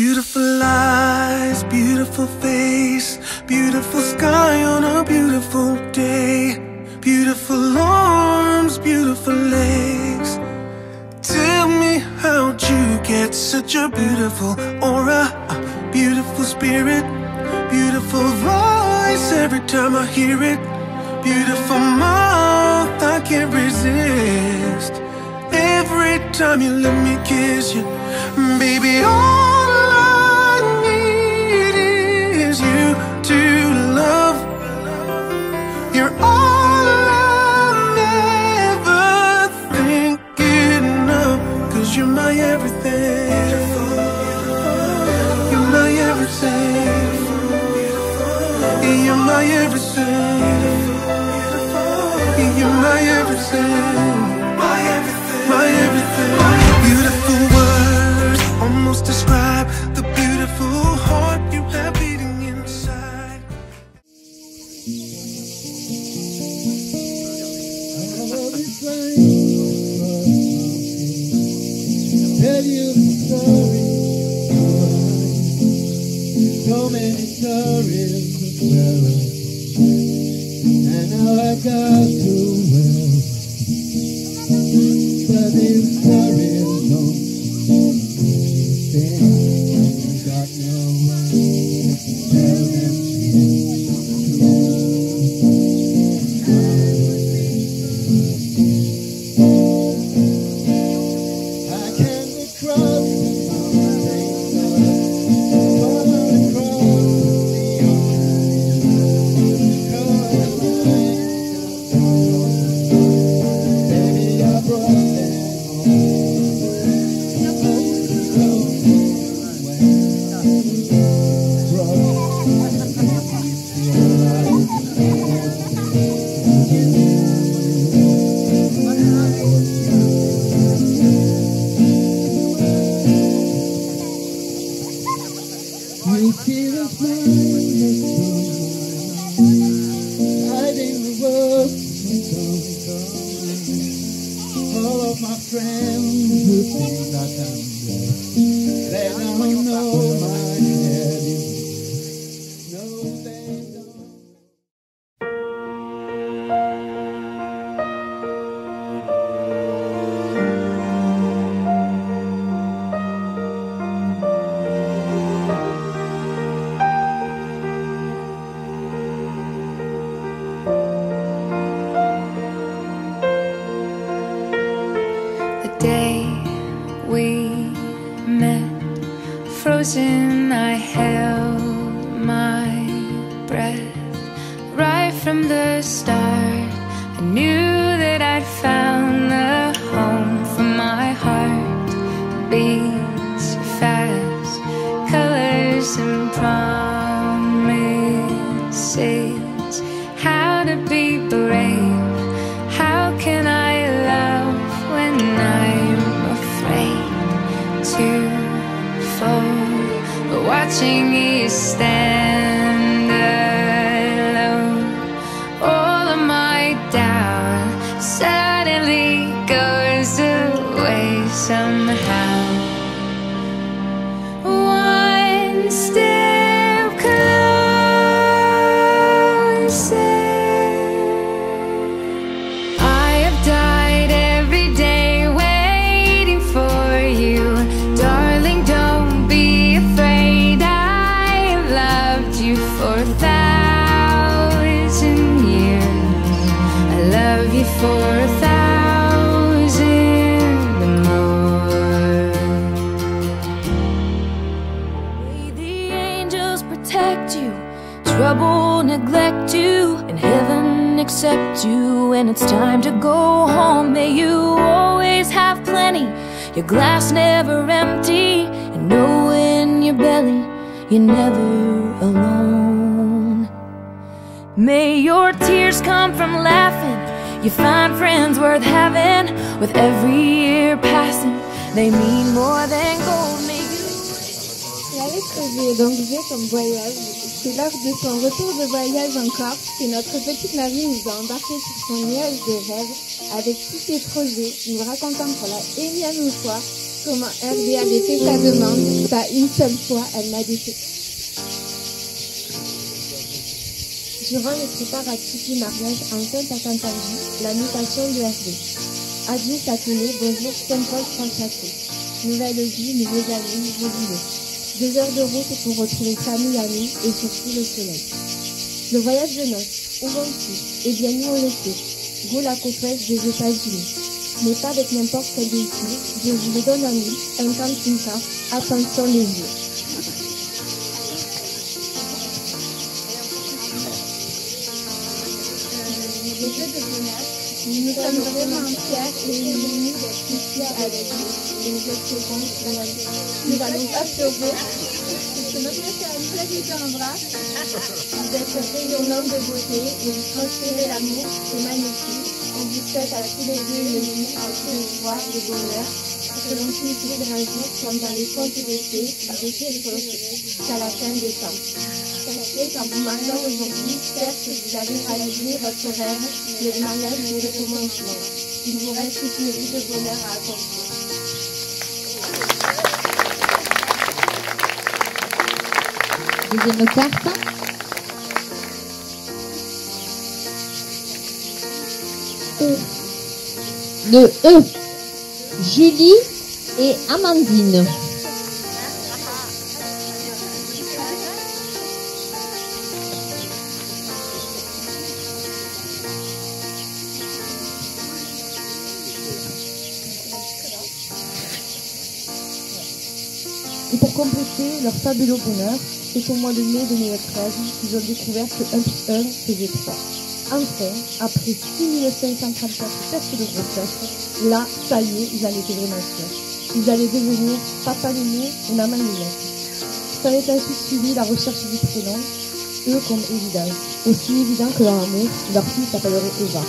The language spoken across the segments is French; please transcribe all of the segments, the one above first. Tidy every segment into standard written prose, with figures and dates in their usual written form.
Beautiful eyes, beautiful face, beautiful sky on a beautiful day. Beautiful arms, beautiful legs. Tell me, how'd you get such a beautiful aura? A beautiful spirit, beautiful voice every time I hear it. Beautiful mouth, I can't resist. Every time you let me kiss you, baby, all I need is you to love. You're all I'm ever thinking of, 'cause you're my everything. You're my everything. You're my everything. You're my everything. My everything. My everything. Beautiful words almost describe the beautiful heart you have beating inside. Tell you the story. So many stories to tell, and now I got to well. But these stories don't stand. Got no one to tell them I can't be crossing mountains, far across the ocean. Baby, I brought them you see the smile hiding the world all of my friends who think that I'm dead, they don't know my head is no, they don't. The day we met, frozen, I held my breath. Right from the start, I knew that I'd found the home for my heart. Beats fast, colors and promises. How to be brave, how can I love when I'm afraid to fall? But watching you stand alone, all of my doubt suddenly goes away somehow. One step closer. I have died every day waiting for you. Darling, don't be afraid. I have loved you for 1,000 years. I love you for 1,000 more. May the angels protect you, trouble neglect you, and heaven accept you when it's time to go home. May you always have plenty, your glass never empty, and know in your belly you're never alone. May your tears come from laughing, you find friends worth having. With every year passing, they mean more than gold. May you... La lettre V est donc V comme voyage. C'est l'heure de son retour de voyage en Corse et notre petite Marie nous a embarqué sur son nuage de rêve avec tous ses projets, nous racontant pour la énième fois comment Hervé avait fait sa demande, pas une seule fois elle n'a défait. Durant les préparatifs du mariage, enceinte a entendu la mutation de Hervé. Adieu Châtelet, bonjour Saint-Paul-Franc-Château. Nouvelle vie, nouveaux amis, nouveaux boulots. 2 heures de route pour retrouver famille, amis et surtout le soleil. Le voyage de noces, où vont-ils? Eh bien nous on le sait. Go la côte des États-Unis. Mais pas avec n'importe quel véhicule. Je vous le donne en nous, un camping-car. Attention les yeux. Les jeux de bonheur, nous sommes vraiment fiers et émus d'être ici avec vous. Et nous espérons que nous n'allons pas pleurer. C'est notre famille qui embrasse. Vous êtes rayonnants de beauté et vous transférez l'amour, c'est magnifique. On vous souhaite à tous les deux une vie entière de joie, de bonheur, pour que l'on puisse vivre un jour comme dans les contes de fées, jusqu'à la fin des temps. Sachez qu'en vous mariant aujourd'hui, certes vous avez réalisé votre rêve, mais le mariage n'est le commencement. Il vous reste toute une vie de bonheur à accomplir. Deuxième carte. Le E. Julie et Amandine. Et pour compléter leur fabuleux bonheur, c'est au mois de mai 2013 qu'ils ont découvert que 1 plus 1 faisait 3. Enfin, après 6534 tests de grossesse, là, ça y est, ils en étaient vraiment sûrs. Ils allaient devenir papa Néné et maman Ninette. Ça avait ensuite suivi la recherche du prénom, eux comme évidence. Aussi évident que leur amour, leur fille s'appellerait Eva.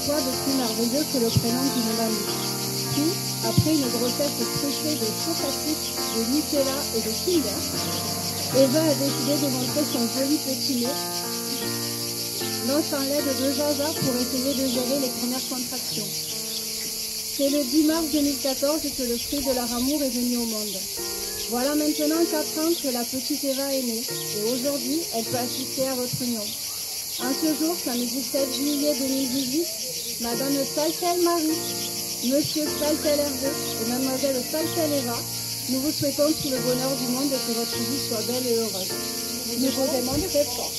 Quoi de plus merveilleux que le prénom qui nous l'a mis? Puis, après une grossesse traitée de chocatrice, de Nutella et de Kinder, Eva a décidé de montrer son joli petit nez. L'on s'enlève de Zaza pour essayer de gérer les premières contractions. C'est le 10 mars 2014 que le fruit de leur amour est venu au monde. Voilà maintenant 4 ans que la petite Eva est née, et aujourd'hui, elle peut assister à votre union. En ce jour, samedi 17 juillet 2018, Madame Saltel Marie, Monsieur Saltel Hervé et Mademoiselle Saltel Eva, nous vous souhaitons tout le bonheur du monde et que votre vie soit belle et heureuse. Nous vous aimons très fort.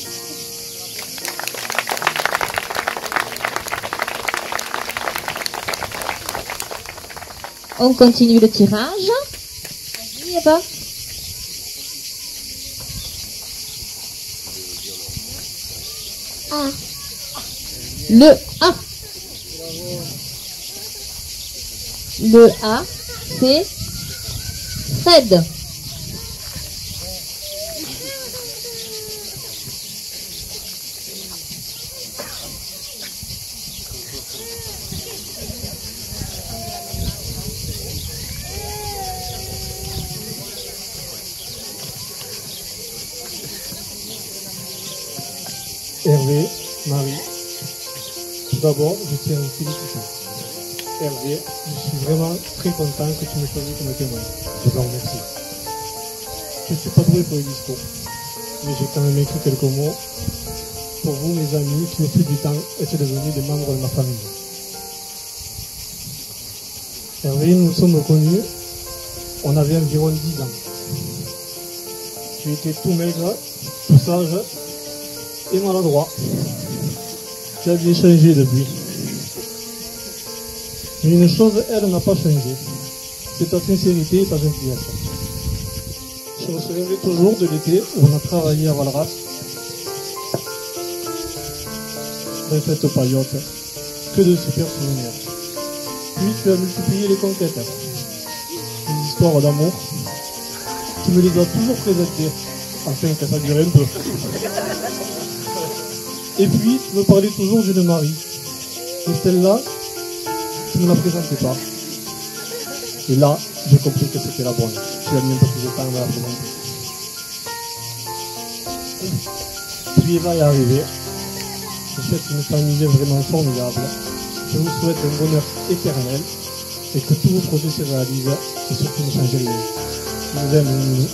On continue le tirage. Vas-y, Eva. A. Le A. Le A, c'est Fred. Hervé, Marie, tout d'abord, je tiens à vous féliciter. Hervé, je suis vraiment très content que tu me choisisses comme témoin. Je vous en remercie. Je ne suis pas doué pour les discours, mais j'ai quand même écrit quelques mots pour vous, mes amis, qui au fil du temps étaient devenus des membres de ma famille. Hervé, nous nous sommes connus, on avait environ 10 ans. Tu étais tout maigre, tout sage et maladroit. Tu as bien changé depuis. Mais une chose, elle n'a pas changé. C'est ta sincérité et ta gentillesse. Je me souviendrai toujours de l'été où on a travaillé à Valras. Dans cette paillote. Que de super souvenirs. Puis tu as multiplié les conquêtes. Les histoires d'amour. Tu me les as toujours présentées. Enfin, que ça durait un peu. Et puis, tu me parlais toujours d'une Marie. Et celle-là, tu ne la présentais pas. Et là, j'ai compris que c'était la bonne. Tu as mis un peu plus de temps à me la présenter. Puis Eva est arrivée. C'est une famille vraiment formidable. Je vous souhaite un bonheur éternel et que tous vos projets se réalisent et surtout ne changez rien. Je vous aime.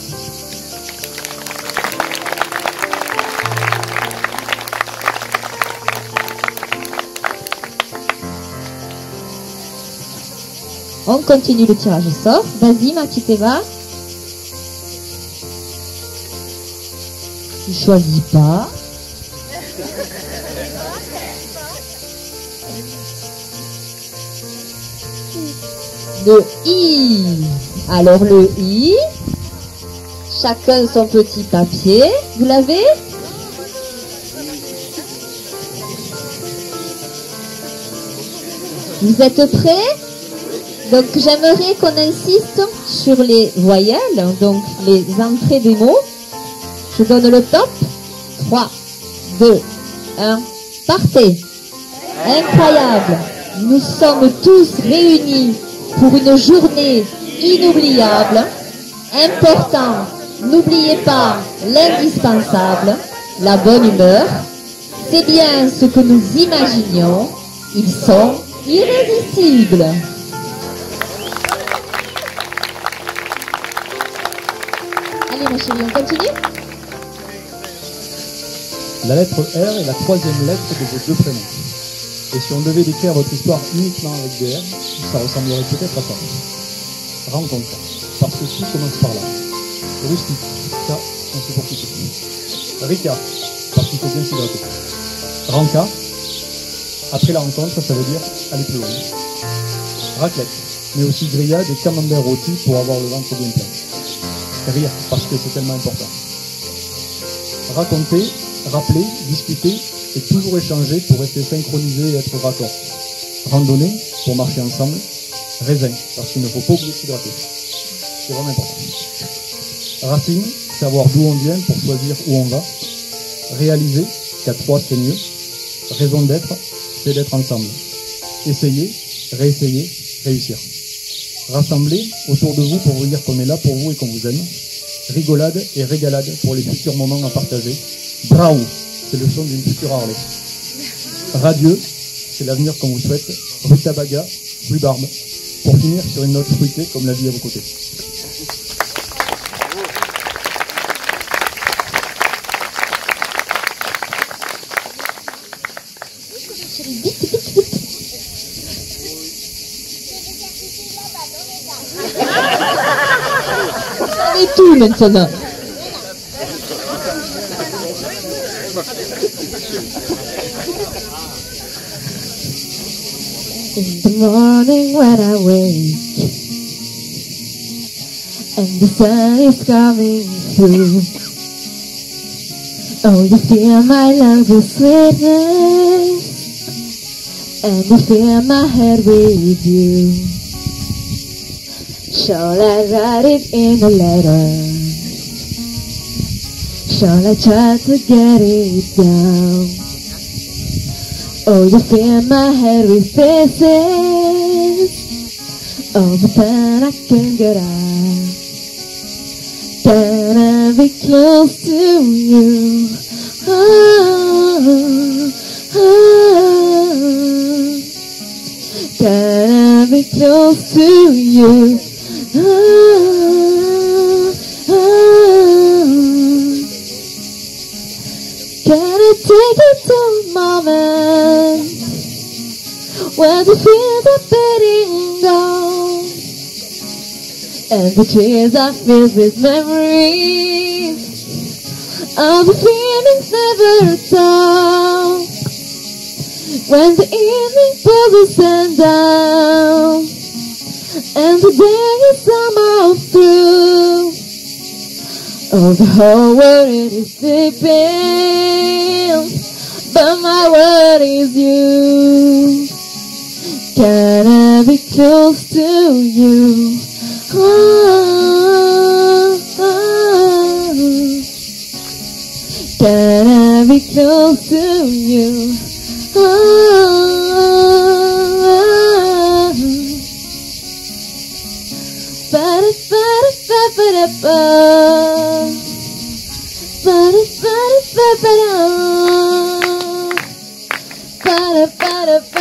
On continue le tirage au sort. Vas-y, ma petite Eva. Tu choisis pas. Le I. Alors le I. Chacun son petit papier. Vous l'avez? Vous êtes prêts? Donc j'aimerais qu'on insiste sur les voyelles, donc les entrées des mots. Je donne le top. 3, 2, 1, partez. Incroyable. Nous sommes tous réunis pour une journée inoubliable. Important. N'oubliez pas l'indispensable, la bonne humeur. C'est bien ce que nous imaginions. Ils sont irrésistibles. Allez ma chérie, on continue? La lettre R est la troisième lettre de vos deux prénoms. Et si on devait décrire votre histoire uniquement avec des R, ça ressemblerait peut-être à ça. Rencontre. Parce que tout commence par là. Rustique. Ça, on sait pour qui c'est. Ricard. Parce qu'il faut bien s'hydrater. Ranca. Après la rencontre, ça veut dire aller plus loin. Raclette. Mais aussi grillade et camembert rôti pour avoir le ventre bien plein. Rire. Parce que c'est tellement important. Raconter. Rappeler, discuter et toujours échanger pour rester synchronisé et être raccord. Randonnée, pour marcher ensemble. Raisin, parce qu'il ne faut pas oublier de s'hydrater. C'est vraiment important. Racine, savoir d'où on vient pour choisir où on va. Réaliser, qu'à trois c'est mieux. Raison d'être, c'est d'être ensemble. Essayer, réessayer, réussir. Rassembler autour de vous pour vous dire qu'on est là pour vous et qu'on vous aime. Rigolade et régalade pour les futurs moments à partager. Bravo, c'est le son d'une future Harley. Radieux, c'est l'avenir qu'on vous souhaite. Rutabaga, rhubarbe. Pour finir sur une note fruitée comme la vie à vos côtés. Et tout maintenant. In the morning when I wake and the sun is coming through, oh, you fill my lungs with sweetness and you fill my head with you. Shall I write it in a letter? Shall I try to get it down? Oh, you fill my head with pieces. Oh, but then I can't get out. Can I be close to you? Oh, oh. Can I be close to you? Oh, oh. Can I take you to a moment when the fears are fading gone and the trees are filled with memories of the feelings never told? When the evening pulls us down and the day is almost through, oh, the whole world is sleeping, but my world is you. Can I be close to you? Oh, oh. Can I be close to you? Oh, oh. Ba-da-ba-da-ba-ba-da-ba. Ba-da-ba-da-ba-ba-da. Ba-da-ba-da-ba.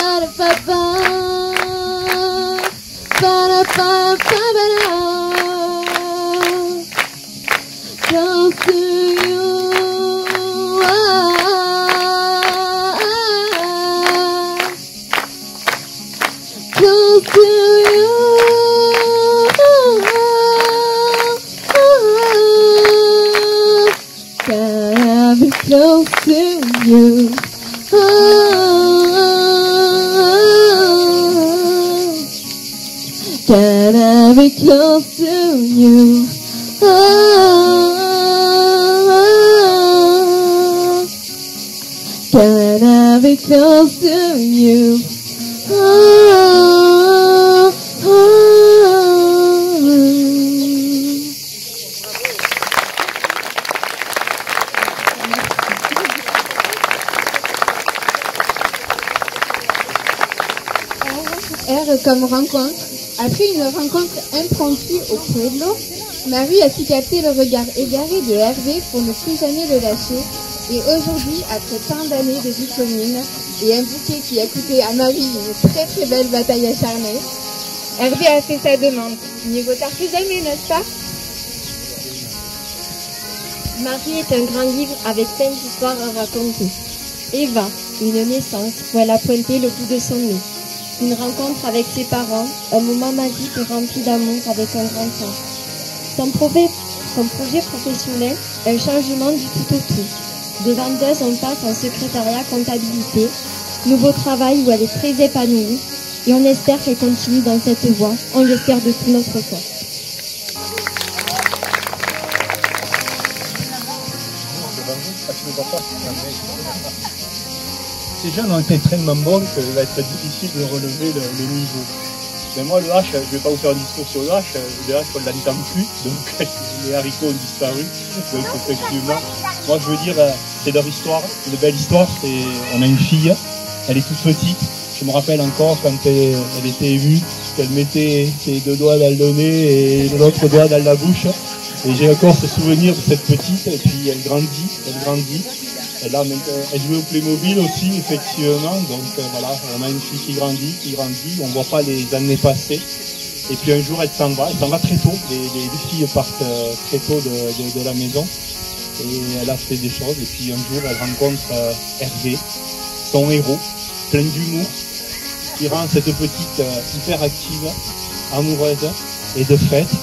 Close to you, close to you, can I be close to you? Can I be close to you? Can I be close to you? R comme rencontre. Après une rencontre impromptue au Pueblo, Marie a su capter le regard égaré de Hervé pour ne plus jamais le lâcher. Et aujourd'hui, après tant d'années de vie commune et un bouquet qui a coûté à Marie une très très belle bataille acharnée, Hervé a fait sa demande. Mieux vaut tard que jamais, n'est-ce pas? Marie est un grand livre avec 5 histoires à raconter. Eva, une naissance où elle a pointé le bout de son nez. Une rencontre avec ses parents, un moment magique et rempli d'amour avec un grand sens. Son projet professionnel, un changement du tout au tout. De vendeuse, on passe en secrétariat comptabilité. Nouveau travail où elle est très épanouie. Et on espère qu'elle continue dans cette voie. On l'espère de tout notre cœur. Ces jeunes ont été tellement bons qu'il va être difficile de relever le niveau. Mais moi, le H, je ne vais pas vous faire un discours sur le H, le H, on ne l'entend plus, donc les haricots ont disparu. Donc effectivement, moi je veux dire, c'est leur histoire, une belle histoire. On a une fille, elle est toute petite. Je me rappelle encore quand elle était émue, qu'elle mettait ses 2 doigts dans le nez et l'autre doigt dans la bouche. Et j'ai encore ce souvenir de cette petite, et puis elle grandit. Et là, elle jouait au Playmobil aussi, effectivement. Donc voilà, on a une fille qui grandit. On ne voit pas les années passées. Et puis un jour, elle s'en va très tôt. Les filles partent très tôt de la maison. Et elle a fait des choses. Et puis un jour, elle rencontre Hervé, son héros, plein d'humour, qui rend cette petite hyper active, amoureuse et de fête.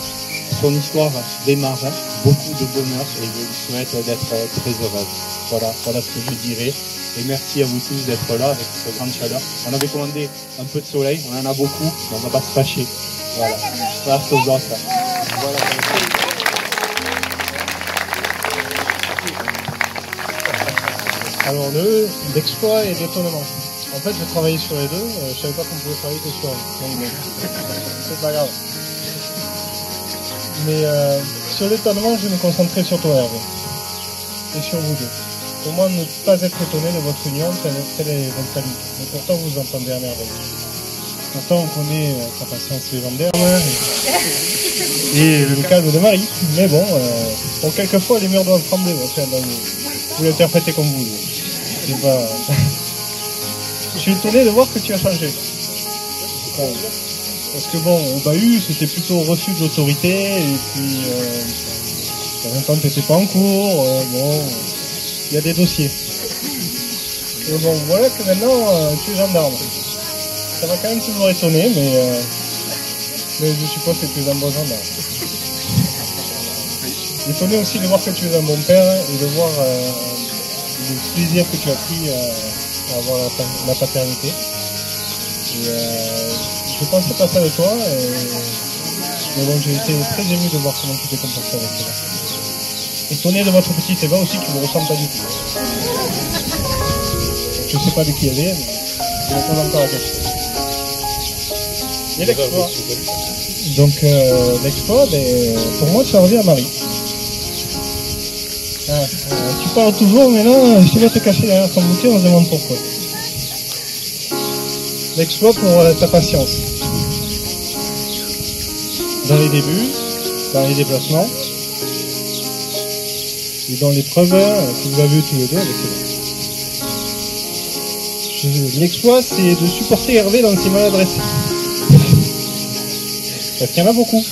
Son histoire démarre, beaucoup de bonheur et je lui souhaite d'être très heureuse. Voilà ce que je dirais. Et merci à vous tous d'être là avec cette grande chaleur. On avait commandé un peu de soleil, on en a beaucoup, mais on ne va pas se fâcher. Voilà. Grâce aux autres. Voilà. Alors l'exploit et l'étonnement. En fait, j'ai travaillé sur les deux. Je savais pas qu'on pouvait travailler que sur un. Non, c'est pas grave. Mais sur l'étonnement, je vais me concentrer sur toi, Hervé. Et sur vous deux. Comment ne pas être étonné de votre union, telle est votre amitié. Mais pourtant, vous vous entendez à merveille. Pourtant, on connaît sa patience légendaire et le calme de Marie. Mais bon, quelquefois, les murs doivent trembler. Vous l'interprétez comme vous. C'est pas... Je suis étonné de voir que tu as changé. Bon. Parce que bon, au bahut, c'était plutôt refus de l'autorité, et puis en même temps, tu n'étais pas en cours, bon, il y a des dossiers. Et bon, voilà que maintenant, tu es gendarme. Ça m'a quand même toujours étonné, mais je suppose que tu es un bon gendarme. Étonné aussi de voir que tu es un bon père, et de voir le plaisir que tu as pris à avoir la paternité. Et, je pensais pas ça de toi, mais bon, j'ai été très ému de voir comment tu t'es comporté avec toi. Étonné de votre petite Eva aussi qui ne me ressemble pas du tout. Je sais pas de qui elle est, mais je ne pose encore la question. Et l'exploit. Donc l'exploit, pour moi, ça revient à Marie. Tu parles toujours, mais là, je te vais te cacher derrière ton bouquet, on se demande pourquoi. L'exploit pour ta patience. Dans les débuts, dans les déplacements, et dans l'épreuve que vous avez eu tous les deux avec eux. L'exploit, c'est de supporter Hervé dans ses maladresses. Parce qu'il y en a beaucoup.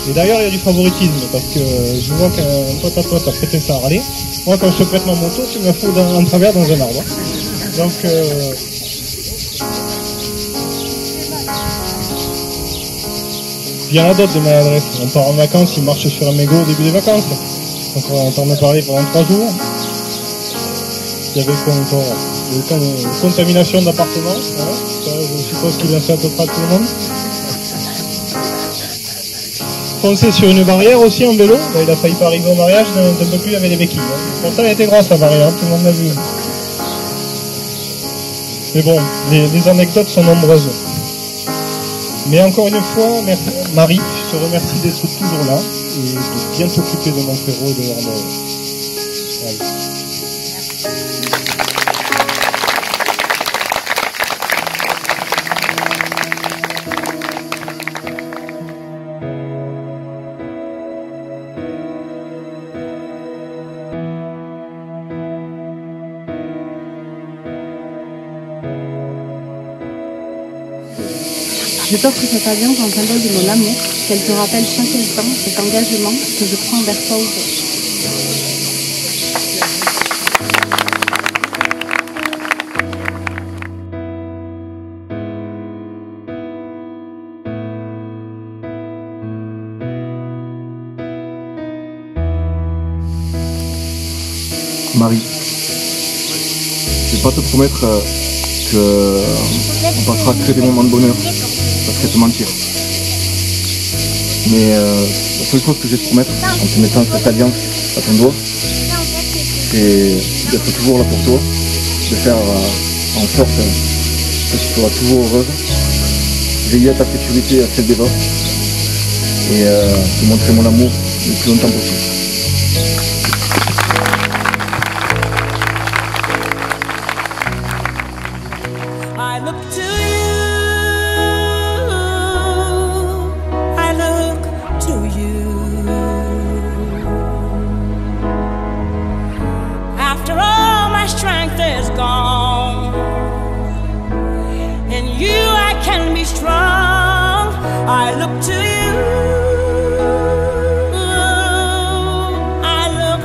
Et d'ailleurs, il y a du favoritisme, parce que je vois qu'un pote à pote a prêté ça à râler. Moi, quand je te prête ma moto, tu me la fous en travers dans un arbre. Donc, il y en a d'autres des maladresses. On part en vacances, il marche sur un mégot au début des vacances. Donc, on t'en a parlé pendant 3 jours. Il y avait quoi encore? Il y avait une contamination d'appartement. Hein, ça, je suppose qu'il a fait à peu près à tout le monde. Foncer sur une barrière aussi en vélo. Ben, il a failli pas arriver au mariage d'un peu plus avec les béquilles. Hein. Pourtant, elle était grosse la barrière, tout le monde l'a vu. Mais bon, les anecdotes sont nombreuses. Mais encore une fois, merci, Marie, je te remercie d'être toujours là et de bien t'occuper de mon frérot et de leur mère. Je t'offre cette alliance en symbole de mon amour, qu'elle te rappelle chaque instant cet engagement que je prends envers toi aujourd'hui. Marie, je vais pas te promettre que on passera que des moments de bonheur, ça serait te mentir. Mais la seule chose que je vais te promettre en te mettant cette alliance à ton doigt, c'est d'être toujours là pour toi, de faire en sorte que tu seras toujours heureuse, veiller à ta sécurité et à celle des autres, et te montrer mon amour le plus longtemps possible. I look to you, I look to you. After all my strength is gone, in you I can be strong. I look to you, I look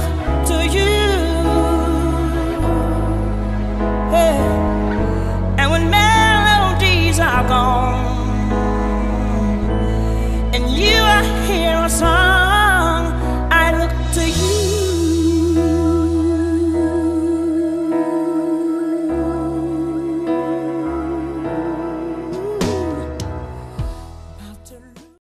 to you. Hey. And when melodies are gone,